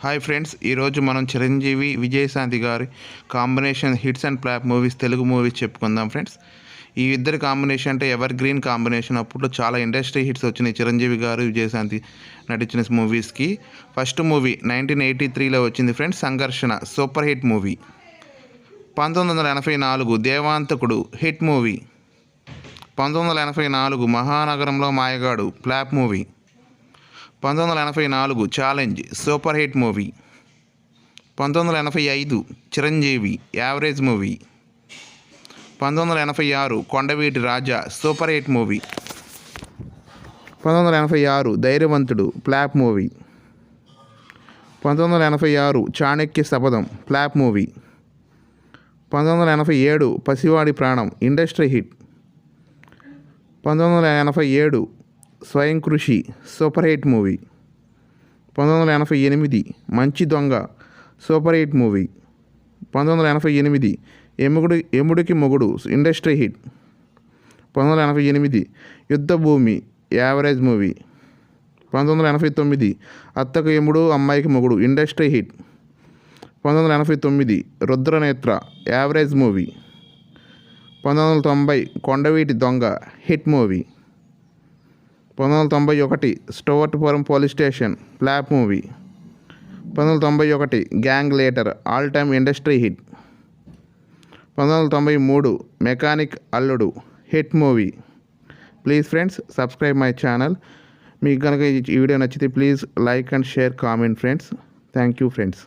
Hi friends, ఈరోజు మనం చిరంజీవి విజయశాంతి గారి combination hits and flop movies, Telugu movies చెప్పుకుందాం ఫ్రెండ్స్. ఈ ఇద్దరి కాంబినేషన్ అంటే ఎవర్ గ్రీన్ కాంబినేషన్. అప్పుడు చాలా ఇండస్ట్రీ హిట్స్ వచ్చినాయి చిరంజీవి గారు విజయశాంతి నటించిన మూవీస్కి. ఫస్ట్ మూవీ 1983లో వచ్చింది friends, Sangharshana, super hit movie. 1984 Devanthakudu hit movie. 1984 Mahanagaramlo Mayagadu flop movie. 1984 challenge super hit movie. 1985 Chiranjeevi average movie. 1986 Kondaveeti Raja super hit movie. 1986 Dhairyavanthudu flop movie. 1986 Chanakya శపథం ఫ్లాప్ మూవీ. 1987 పసివాడి ప్రాణం ఇండస్ట్రీ హిట్. 1987 స్వయం కృషి సూపర్ హిట్ మూవీ. 1988 మంచి దొంగ super hit movie. 1988 Yamudiki Mogudu industry hit. 1988 Yuddhabhoomi average movie. 1989 Attaku Yamudu Ammayiki Mogudu industry hit. 1989 Rudranetra average movie. 1990 Kondaveeti Donga hit movie. 1991 Stuartpuram police station flop movie. 1991 Gang Leader all time industry hit. 1993 Mechanic Alludu hit movie. Please friends, subscribe my channel. మీకు కనుక ఈ video నచ్చితే please like and share comment friends. Thank you friends.